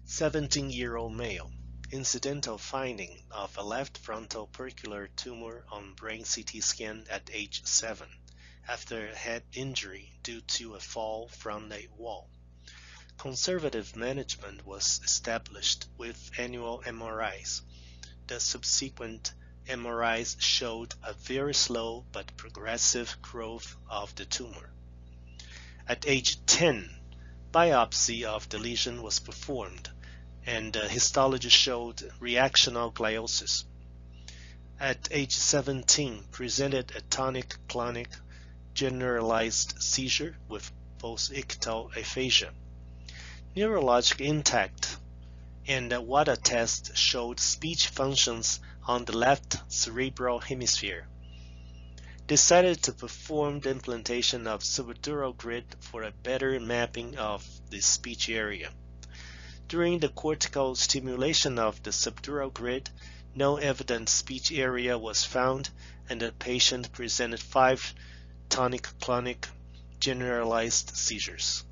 17-year-old male. Incidental finding of a left frontal opercular tumor on brain CT scan at age 7 after head injury due to a fall from a wall. Conservative management was established with annual MRIs. The subsequent MRIs showed a very slow but progressive growth of the tumor. At age 10, biopsy of the lesion was performed, and histology showed reactional gliosis. At age 17, presented a tonic-clonic generalized seizure with post-ictal aphasia. Neurologic intact, and a WADA test showed speech functions on the left cerebral hemisphere. Decided to perform the implantation of subdural grid for a better mapping of the speech area. During the cortical stimulation of the subdural grid, no evident speech area was found, and the patient presented 5 tonic-clonic generalized seizures.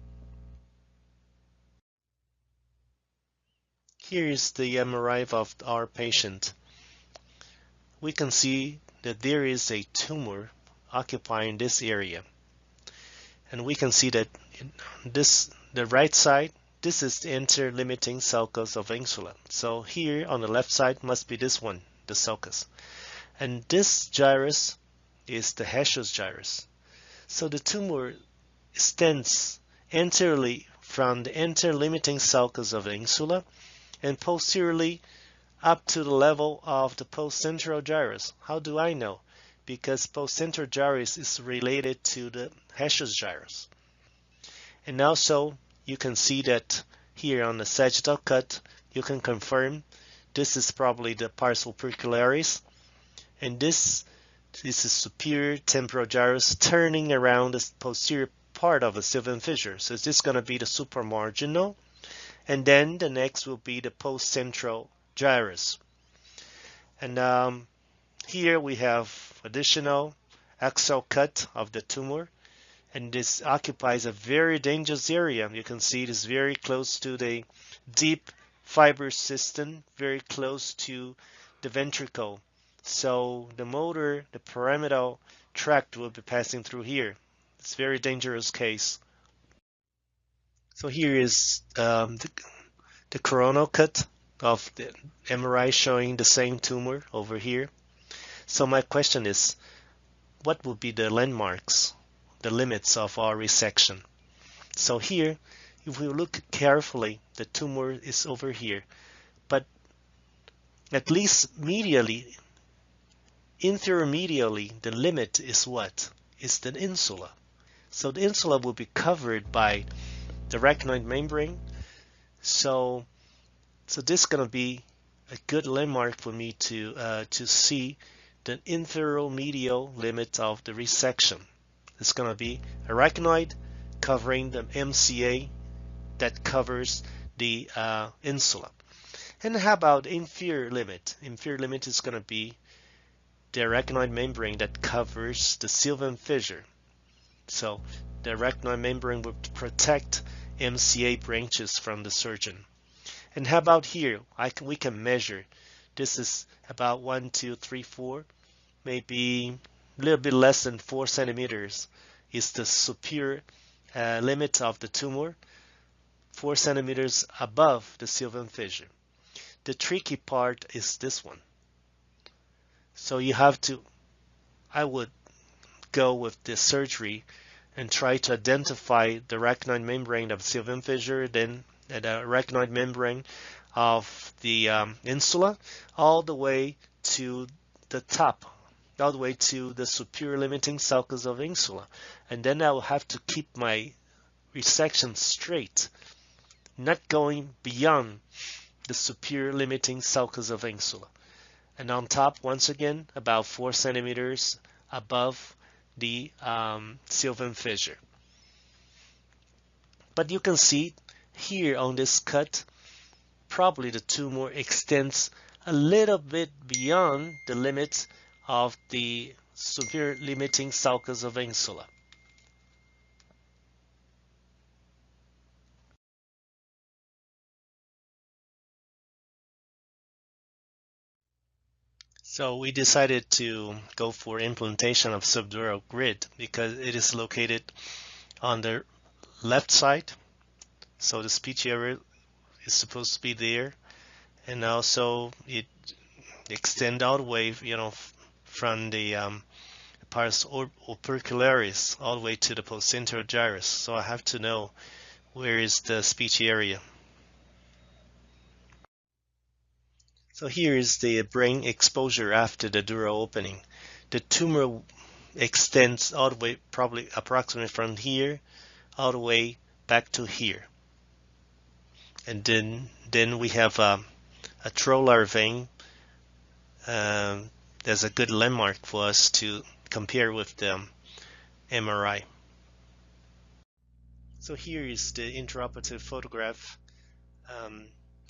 Here is the MRI of our patient. We can see that there is a tumor occupying this area. And we can see that the right side, this is the interlimiting sulcus of insula. So here on the left side must be this one, the sulcus. And this gyrus is the Hash's gyrus. So the tumor extends anteriorly from the interlimiting sulcus of the insula and posteriorly up to the level of the postcentral gyrus. How do I know? Because postcentral gyrus is related to the Hash's gyrus. And also you can see that here on the sagittal cut, you can confirm this is probably the pars opercularis, and this is superior temporal gyrus turning around the posterior part of the sylvian fissure. So this is going to be the supramarginal, and then the next will be the postcentral gyrus. And here we have additional axial cut of the tumor, and this occupies a very dangerous area. You can see it is very close to the deep fibrous system, very close to the ventricle. So the motor, the pyramidal tract will be passing through here. It's a very dangerous case. So here is the coronal cut of the MRI showing the same tumor over here. So my question is, what would be the landmarks, the limits of our resection? So here, if we look carefully, the tumor is over here, but at least medially, inferior-medially, the limit is what? It's the insula. So the insula will be covered by the arachnoid membrane. So this is going to be a good landmark for me to see the inferior-medial limit of the resection. It's going to be arachnoid covering the MCA that covers the insula. And how about inferior limit? Inferior limit is going to be the arachnoid membrane that covers the sylvian fissure. So the arachnoid membrane will protect MCA branches from the surgeon. And how about here? We can measure. This is about 1, 2, 3, 4, maybe a little bit less than 4 centimeters is the superior limit of the tumor, 4 centimeters above the sylvian fissure. The tricky part is this one. So you have to, I would go with this surgery and try to identify the arachnoid membrane of sylvian fissure, then the arachnoid membrane of the insula, all the way to the top, all the way to the superior limiting sulcus of insula. And then I will have to keep my resection straight, not going beyond the superior limiting sulcus of insula. And on top, once again, about 4 centimeters above the sylvian fissure. But you can see here on this cut, probably the tumor extends a little bit beyond the limits of the superior limiting sulcus of insula. So we decided to go for implantation of subdural grid because it is located on the left side. So the speech area is supposed to be there, and also it extend all the way, from the pars opercularis all the way to the posterior gyrus. So I have to know where is the speech area. So here is the brain exposure after the dural opening. The tumor extends all the way, probably approximately from here all the way back to here. And then we have a trolar vein. There's a good landmark for us to compare with the MRI. So here is the intraoperative photograph.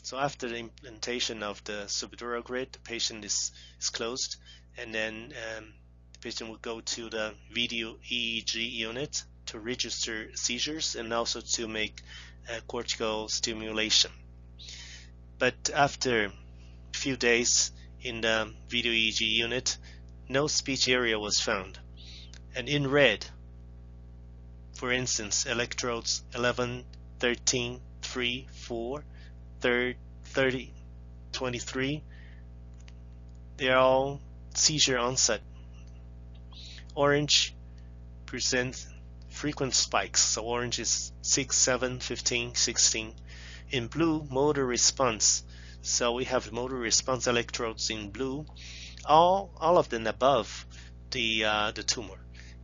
So after the implantation of the subdural grid, the patient is closed, and then the patient will go to the video EEG unit to register seizures and also to make cortical stimulation. But after a few days in the video EEG unit, no speech area was found. And in red, for instance, electrodes 11, 13, 3, 4, 30, 23, they're all seizure onset. Orange presents frequent spikes, so orange is 6, 7, 15, 16. In blue, motor response. So we have motor response electrodes in blue, all of them above the tumor.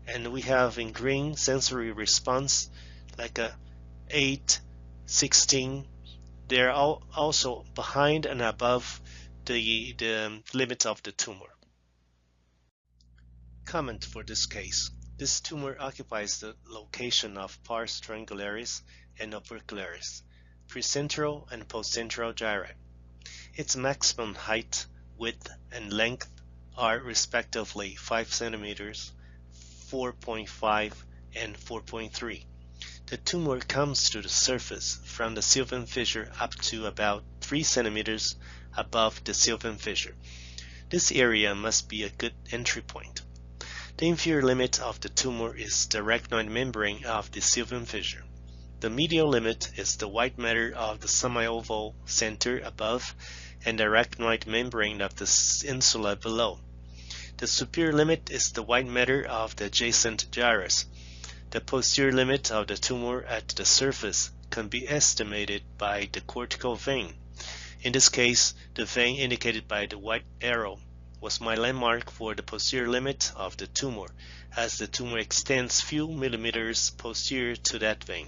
And we have in green sensory response, like a 8, 16. They're also behind and above the limit of the tumor. Comment for this case. This tumor occupies the location of pars triangularis and opercularis, precentral and postcentral gyri. Its maximum height, width, and length are respectively 5 centimeters, 4.5, and 4.3. The tumor comes to the surface from the sylvian fissure up to about 3 centimeters above the sylvian fissure. This area must be a good entry point. The inferior limit of the tumor is the arachnoid membrane of the sylvian fissure. The medial limit is the white matter of the semioval center above and the arachnoid membrane of the insula below. The superior limit is the white matter of the adjacent gyrus. The posterior limit of the tumor at the surface can be estimated by the cortical vein. In this case, the vein indicated by the white arrow was my landmark for the posterior limit of the tumor, as the tumor extends few millimeters posterior to that vein.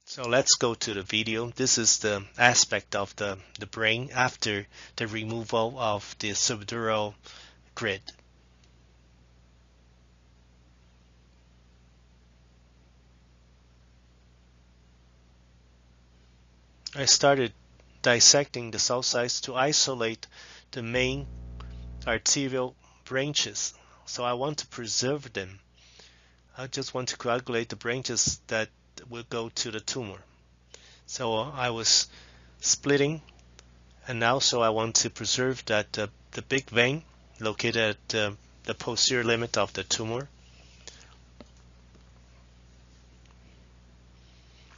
So let's go to the video. This is the aspect of the brain after the removal of the subdural grid. I started dissecting the cell size to isolate the main arterial branches. So I want to preserve them. I just want to coagulate the branches that will go to the tumor. So I was splitting, and also I want to preserve that the big vein located at the posterior limit of the tumor.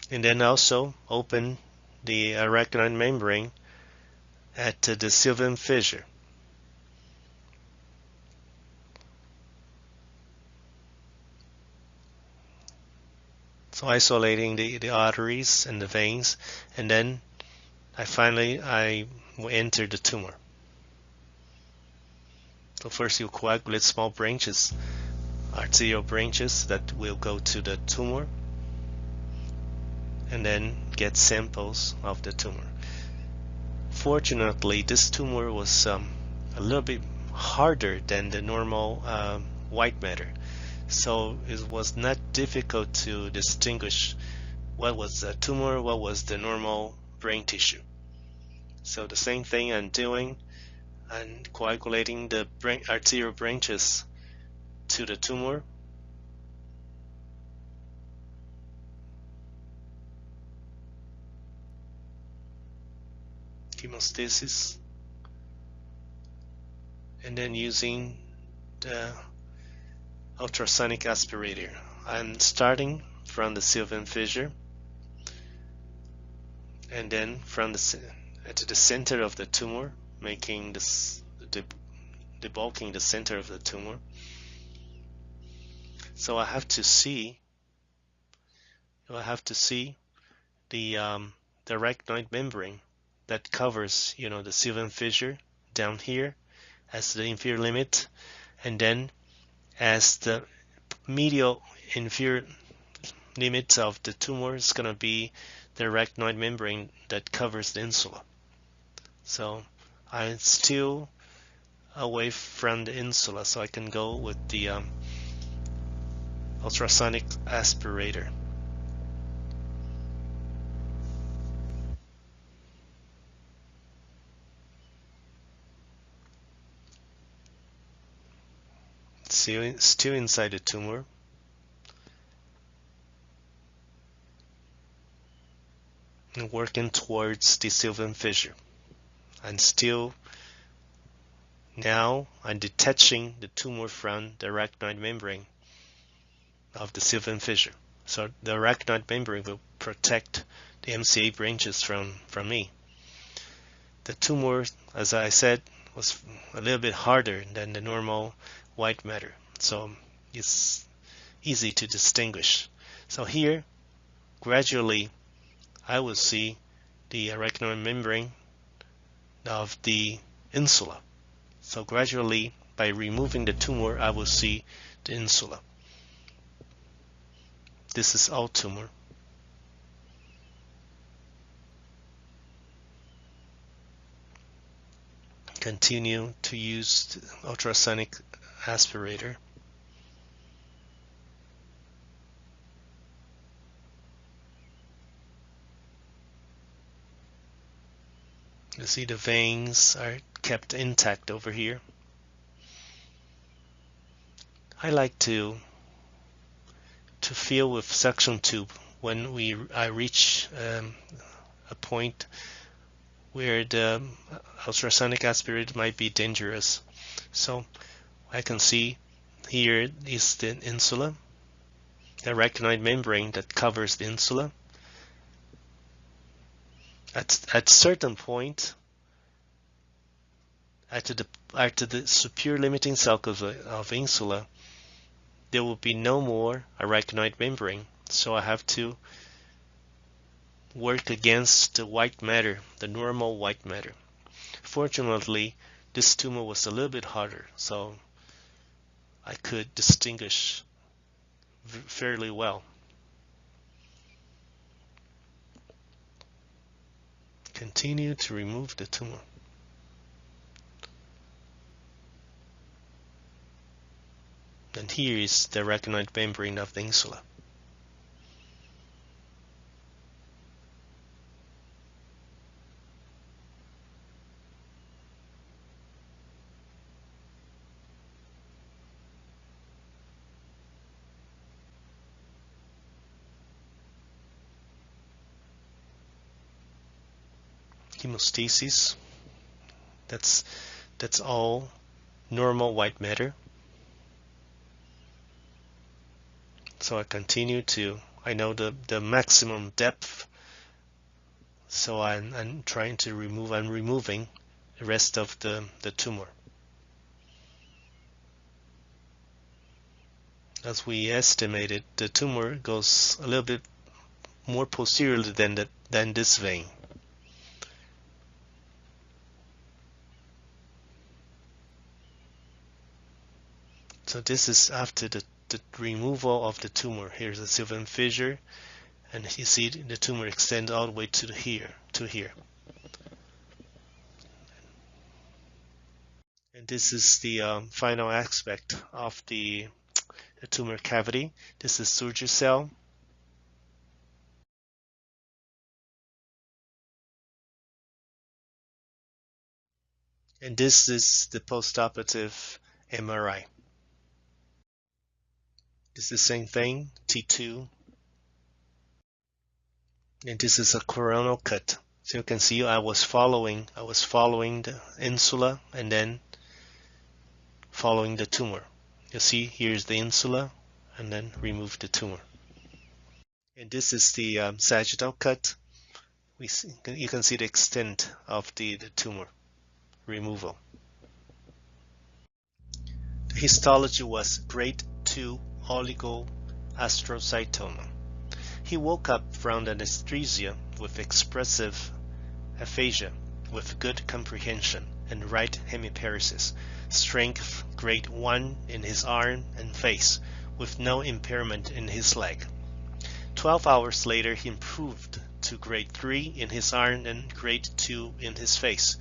And then also open the arachnoid membrane at the sylvian fissure. So isolating the arteries and the veins, and then I will enter the tumor. So first you coagulate small branches, arterial branches that will go to the tumor, and then get samples of the tumor. Fortunately, this tumor was a little bit harder than the normal white matter. So it was not difficult to distinguish what was a tumor, what was the normal brain tissue. So the same thing I'm doing, and coagulating the arterial branches to the tumor. Hemostasis, and then using the ultrasonic aspirator. I'm starting from the sylvian fissure, and then from to the center of the tumor, making this debulking the center of the tumor. So I have to see the arachnoid membrane that covers, the sylvian fissure down here as the inferior limit, and then as the medial inferior limit of the tumor is going to be the arachnoid membrane that covers the insula. So I'm still away from the insula, so I can go with the ultrasonic aspirator. Still inside the tumor. And working towards the sylvian fissure. And still, now I'm detaching the tumor from the arachnoid membrane of the sylvian fissure. So the arachnoid membrane will protect the MCA branches from me. The tumor, as I said, was a little bit harder than the normal white matter, so it's easy to distinguish. So here, gradually, I will see the arachnoid membrane of the insula. So gradually, by removing the tumor, I will see the insula. This is all tumor. Continue to use the ultrasonic aspirator. You see the veins are kept intact over here. I like to feel with suction tube when I reach a point where the ultrasonic aspirator might be dangerous. So I can see here is the insula, the arachnoid membrane that covers the insula. At certain point, after the superior limiting cell of insula, there will be no more arachnoid membrane. So I have to work against the white matter, the normal white matter. Fortunately, this tumor was a little bit harder, so I could distinguish fairly well. Continue to remove the tumor. And here is the arachnoid membrane of the insula. Hemostasis. That's all normal white matter. So I continue I know the maximum depth, so I'm trying to I'm removing the rest of the tumor. As we estimated, the tumor goes a little bit more posteriorly than this vein. So this is after the removal of the tumor. Here's the sylvian fissure, and you see the tumor extends all the way to here. And this is the final aspect of the tumor cavity. This is Surgery cell. And this is the postoperative MRI. It's the same thing, T2. And this is a coronal cut. So you can see I was following the insula and then following the tumor. You see, here's the insula and then remove the tumor. And this is the sagittal cut. You can see the extent of the tumor removal. The histology was grade 2 oligoastrocytoma. He woke up from anesthesia with expressive aphasia, with good comprehension and right hemiparesis, strength grade 1 in his arm and face, with no impairment in his leg. 12 hours later, he improved to grade 3 in his arm and grade 2 in his face.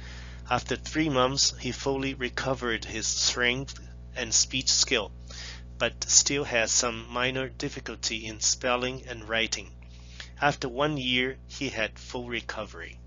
After 3 months, he fully recovered his strength and speech skill, but still has some minor difficulty in spelling and writing. After 1 year, he had full recovery.